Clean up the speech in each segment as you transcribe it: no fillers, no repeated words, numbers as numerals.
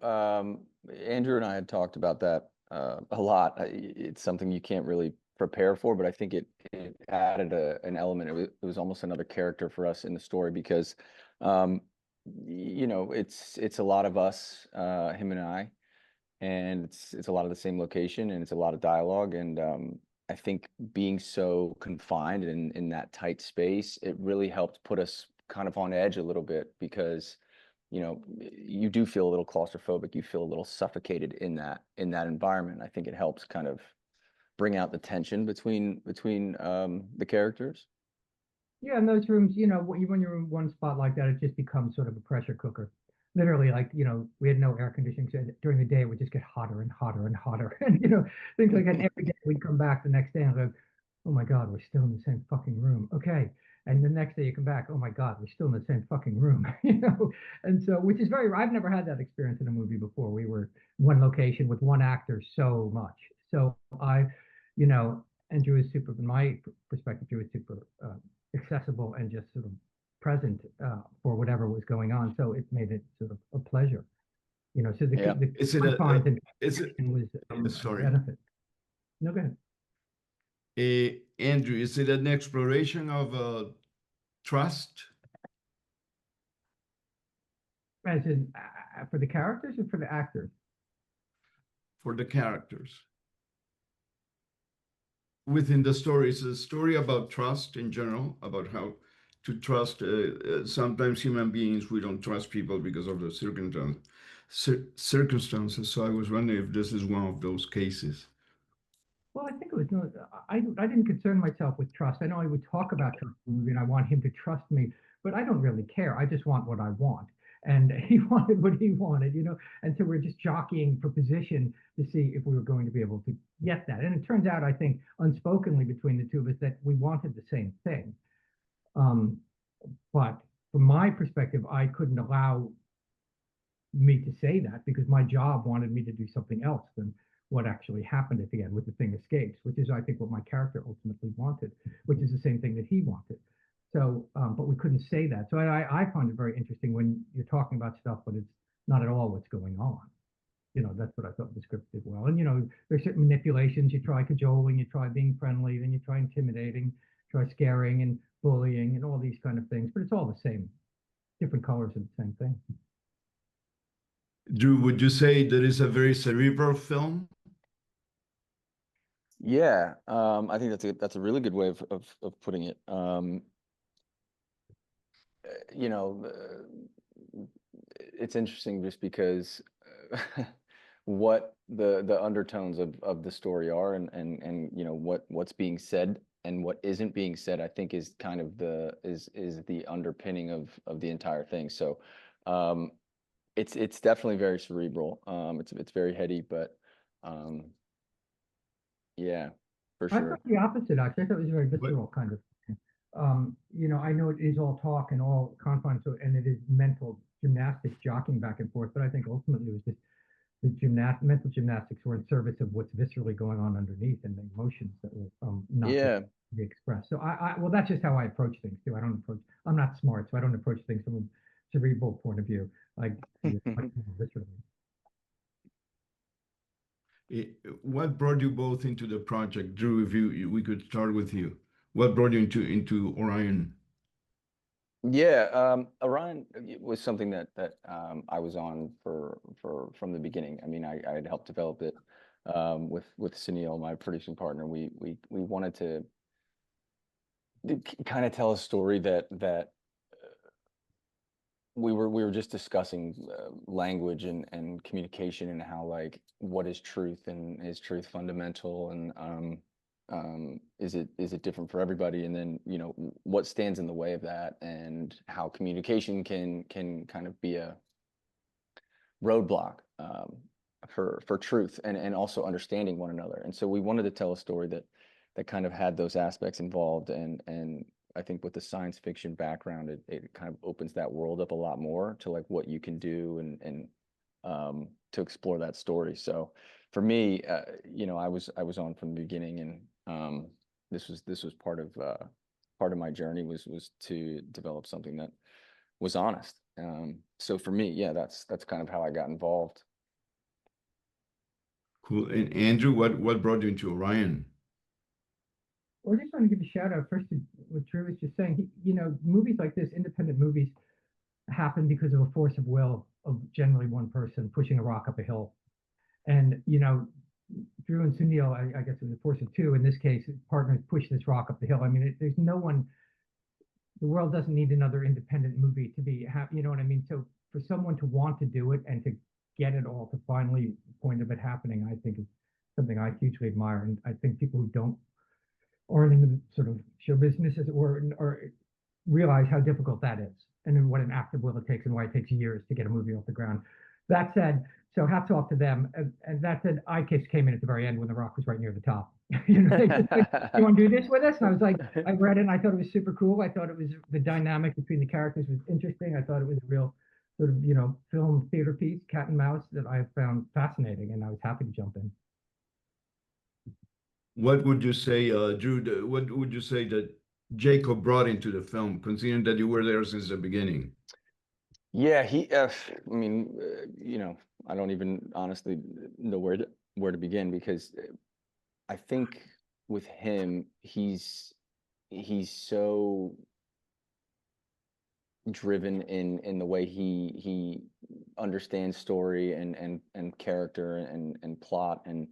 Andrew and I had talked about that a lot. It's something you can't really prepare for, but I think it added an element. It was almost another character for us in the story because, um, it's a lot of us, him and I, and it's a lot of the same location and it's a lot of dialogue. And I think being so confined in that tight space, it really helped put us kind of on edge a little bit because you do feel a little claustrophobic. You feel a little suffocated in that environment. I think it helps kind of bring out the tension between the characters. Yeah, in those rooms, when you're in one spot like that, it just becomes sort of a pressure cooker. Literally, like, we had no air conditioning, so during the day it would just get hotter and hotter and hotter. And, things like that. And every day we'd come back the next day and go, oh my God, we're still in the same fucking room. Okay. And the next day you come back, oh my God, we're still in the same fucking room. And so, which is I've never had that experience in a movie before. We were one location with one actor so much. So you know, and Drew is super, from my perspective, Drew is super accessible and just sort of present for whatever was going on. So it made it sort of a pleasure, So Yeah. the Is it confines a and is it was a sorry, benefit. No, go ahead. Andrew, is it an exploration of trust As in for the characters or for the actors? for the characters within the story? It's a story about trust in general, about how to trust. Sometimes human beings, we don't trust people because of the circumstances. So I was wondering if this is one of those cases. Well, I think it was no. I didn't concern myself with trust. I know I would talk about trust in the movie, and I want him to trust me, but I don't really care. I just want what I want, and he wanted what he wanted, And so we're just jockeying for position to see if we were going to be able to get that. And it turns out, I think, unspokenly between the two of us, that we wanted the same thing. Um, but from my perspective, I couldn't allow me to say that because my job wanted me to do something else than what actually happened at the end with the thing escapes, which is, I think, what my character ultimately wanted, which is the same thing that he wanted. So, but we couldn't say that. So I find it very interesting when you're talking about stuff, but it's not at all what's going on. That's what I thought the script did well. And, there's certain manipulations. You try cajoling, you try being friendly, then you try intimidating, try scaring and bullying and all these kind of things. But it's all the same, different colors of the same thing. Drew, would you say that is a very cerebral film? Yeah, I think that's a really good way of putting it. You know, it's interesting just because what the undertones of the story are, and what's being said and what isn't being said, I think is kind of is the underpinning of the entire thing. So, it's definitely very cerebral. It's very heady, but yeah, for I sure. thought the opposite, actually. I thought it was a very visceral kind of thing. I know it is all talk and all confines, and it is mental gymnastics jockeying back and forth, but I think ultimately it was just the mental gymnastics were in service of what's viscerally going on underneath and the emotions that were not Yeah. be expressed. So well, that's just how I approach things too. I'm not smart, so I don't approach things from a cerebral point of view. Like viscerally. What brought you both into the project, Drew? If we could start with you. What brought you into Orion? Yeah, Orion was something that I was on from the beginning. I mean, I had helped develop it with Sunil, my producing partner. We wanted to kind of tell a story that we were just discussing language and communication and how, like, what is truth, and is truth fundamental, and is it different for everybody, and then what stands in the way of that, and how communication can kind of be a roadblock for truth, and also understanding one another. And so we wanted to tell a story that kind of had those aspects involved, and I think with the science fiction background, it kind of opens that world up a lot more to, like, what you can do, and to explore that story. So for me, I was on from the beginning, and this was part of my journey was to develop something that was honest So for me, yeah, that's kind of how I got involved. Cool. And Andrew, what brought you into Orion? Well, I just want to give a shout out first to what Drew was just saying. Movies like this, independent movies, happen because of a force of will of generally one person pushing a rock up a hill. And, Drew and Sunil, I guess it was a force of two. In this case, partners push this rock up the hill. I mean, there's no one, the world doesn't need another independent movie to be happy. You know what I mean? So for someone to want to do it and to get it all to finally the point of it happening, I think is something I hugely admire. And I think people who aren't in the sort of show business, as it were, or realize how difficult that is and then what an act of will it takes and why it takes years to get a movie off the ground. That said, so hats off to them. And that said, iKiss came in at the very end when the rock was right near the top. They just like, you want to do this with us? And I was like, I read it and I thought it was super cool. I thought it was the dynamic between the characters was interesting. I thought it was a real sort of, film theater piece, cat and mouse, that I found fascinating, and I was happy to jump in. What would you say, Drew, what would you say that Jaco brought into the film, considering that you were there since the beginning? Yeah, I mean, I don't even honestly know where to begin, because I think with him, he's so driven in the way he understands story and character and plot and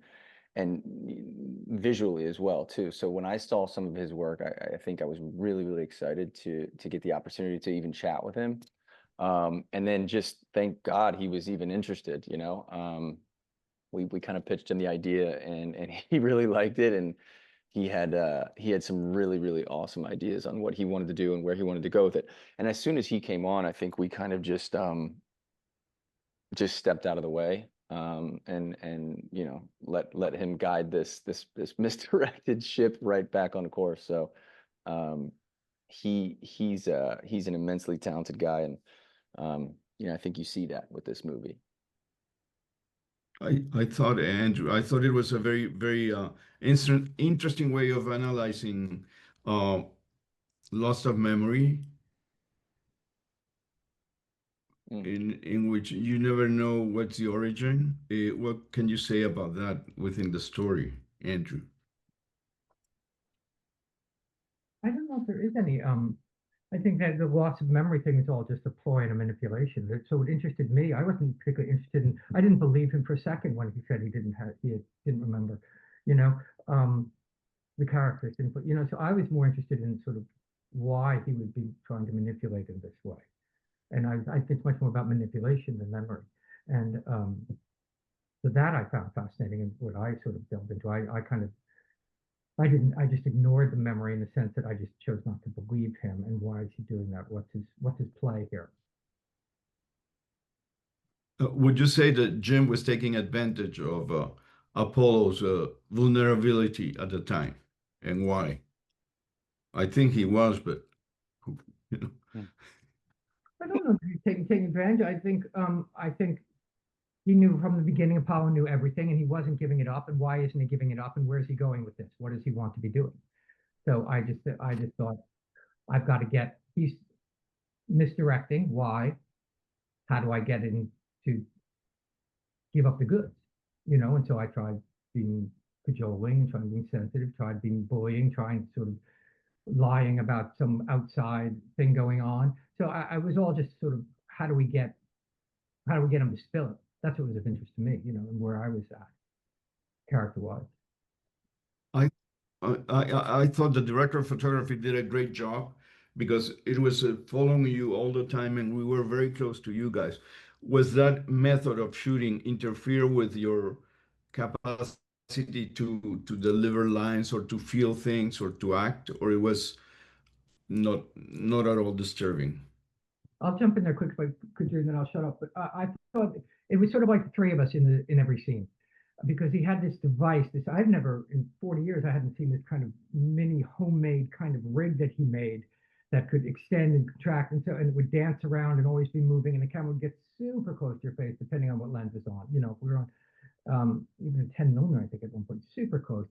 visually as well too. So when I saw some of his work, I think I was really excited to get the opportunity to even chat with him. And then just thank God he was even interested, we kind of pitched him the idea, and he really liked it, and he had some really awesome ideas on what he wanted to do and where he wanted to go with it. And as soon as he came on, I think we kind of just stepped out of the way, and let him guide this misdirected ship right back on course. So he's an immensely talented guy, and I think you see that with this movie. I thought, Andrew, I thought it was a very interesting way of analyzing uh, loss of memory, in which you never know what's the origin. What can you say about that within the story, Andrew? I don't know if there is any. I think that the loss of memory thing is all just a ploy and a manipulation. So it interested me. I wasn't particularly interested in. I didn't believe him for a second when he said he didn't remember. You know, the characters didn't. So I was more interested in sort of why he would be trying to manipulate in this way. And I think it's much more about manipulation than memory. And so that I found fascinating, and what I sort of delved into. I just ignored the memory in the sense that I just chose not to believe him. And why is he doing that? What's his play here? Would you say that Jim was taking advantage of Apollo's vulnerability at the time, and why? I think he was, but you know. I don't know if he's taking advantage. I think he knew from the beginning. Apollo knew everything, and he wasn't giving it up. And why isn't he giving it up? And where's he going with this? What does he want to be doing? So I just thought, I've got to get. He's misdirecting. Why? How do I get him to give up the goods? And so I tried being cajoling, trying being sensitive, tried being bullying, trying sort of lying about some outside thing going on. So I was all just sort of, how do we get him to spill it? That's what was of interest to me, and where I was at character-wise. I, I thought the director of photography did a great job, because it was following you all the time, and we were very close to you guys. Was that method of shooting interfere with your capacity to deliver lines or to feel things or to act, or it was not at all disturbing? I'll jump in there quick if I could, and then I'll shut up. But I thought it was sort of like the three of us in every scene, because he had this device. I've never in 40 years I hadn't seen this kind of mini homemade kind of rig that he made that could extend and contract, and it would dance around and always be moving, and the camera would get super close to your face depending on what lens is on. If we were on even a 10 millimeter, I think at one point, super close.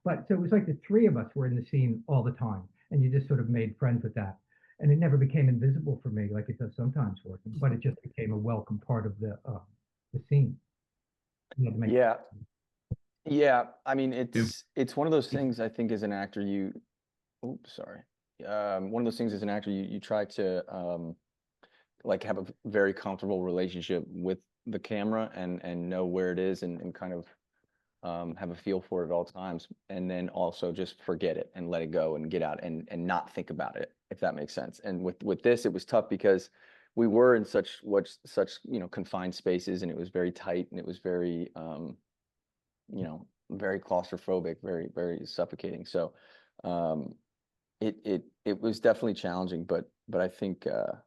But so it was like the three of us were in the scene all the time, and you just sort of made friends with that. and it never became invisible for me like it does sometimes for him, but it just became a welcome part of the scene. You had to make Yeah. Yeah. I mean, If it's one of those things, I think, as an actor, oops, sorry. One of those things as an actor, you try to like have a very comfortable relationship with the camera and know where it is and kind of have a feel for it at all times, and then also just forget it and let it go and get out and not think about it, if that makes sense. And with this, it was tough because we were in such confined spaces, and it was very tight, and it was very very claustrophobic, very very suffocating. So it was definitely challenging, but I think the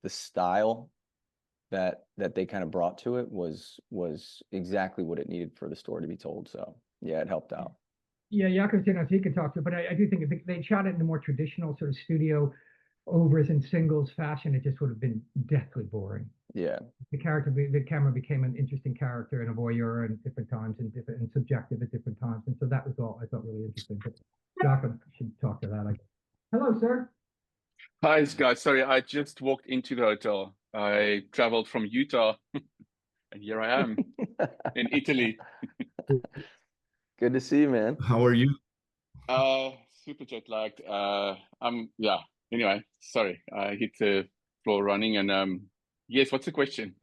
style that they kind of brought to it was exactly what it needed for the story to be told. So yeah, it helped out. Yeah, Jaco, so he can talk to it, but I do think if they shot it in a more traditional sort of studio overs and singles fashion, it just would have been deathly boring. Yeah. The camera became an interesting character and a voyeur at different times and subjective at different times, and so that was all I thought really interesting. But Jaco should talk to that. Hello, sir. Hi, guys. Sorry, I just walked into the hotel. I traveled from Utah, and here I am in Italy. Good to see you, man. how are you? Super jet lagged. Yeah. Anyway, sorry, I hit the floor running, and yes. What's the question?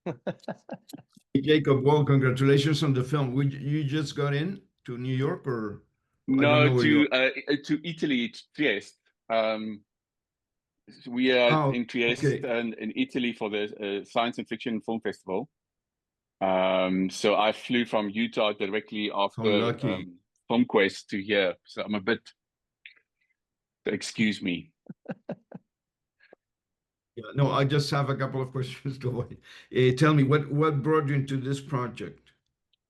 Hey, Jacob, well, congratulations on the film. You just got in to New York, or I don't No, know where you are. to Italy, Trieste. We are Oh, in Trieste okay. and in Italy for the Science and Fiction Film Festival. So I flew from Utah directly How after lucky. FilmQuest to here. So I'm a bit, excuse me. Yeah, no, I just have a couple of questions to avoid. Tell me, what brought you into this project,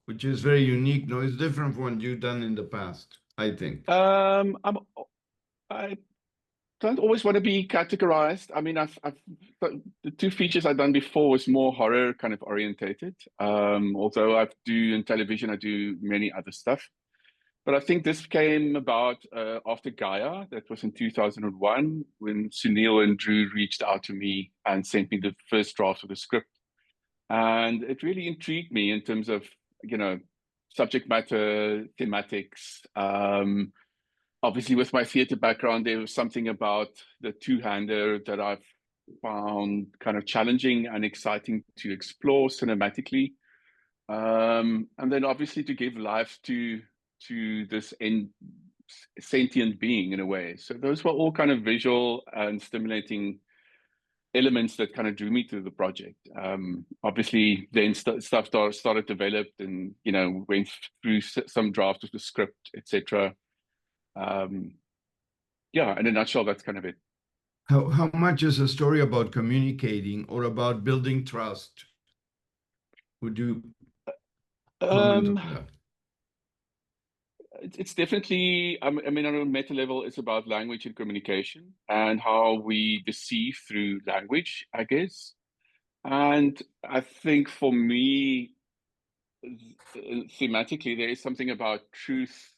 which is very unique? No, it's different from what you've done in the past, I think. I don't always want to be categorized. I mean, the two features I've done before was more horror kind of orientated. Although I do in television, I do many other stuff. But I think this came about after Gaia. That was in 2001 when Sunil and Drew reached out to me and sent me the first draft of the script. And it really intrigued me in terms of, subject matter, thematics. Obviously, with my theater background, there was something about the two-hander that I've found kind of challenging and exciting to explore cinematically. And then obviously to give life to this sentient being in a way. So those were all kind of visual and stimulating elements that kind of drew me to the project. Obviously, then stuff started developed, and went through some drafts of the script, etc. Yeah, in a nutshell, that's kind of it. How much is a story about communicating or about building trust? Would you comment Um, on that? it's definitely, I mean, on a meta level, it's about language and communication and how we deceive through language, I guess. And I think for me, thematically, there is something about truth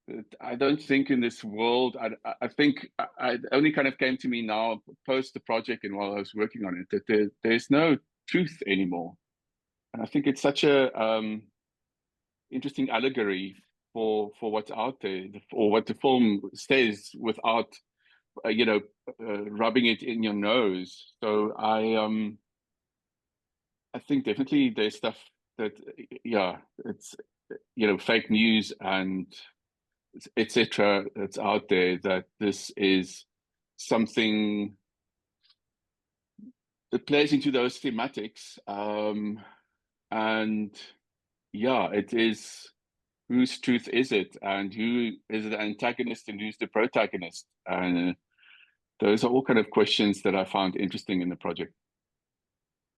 that I don't think in this world. I think I only kind of came to me now post the project and while I was working on it that there's no truth anymore. And I think it's such a interesting allegory for what's out there, or what the film says without rubbing it in your nose. So I think definitely there's stuff that, yeah, it's fake news and etc. that's out there, that this is something that plays into those thematics. And yeah, it is, whose truth is it, and who is the antagonist and who's the protagonist? And those are all kind of questions that I found interesting in the project.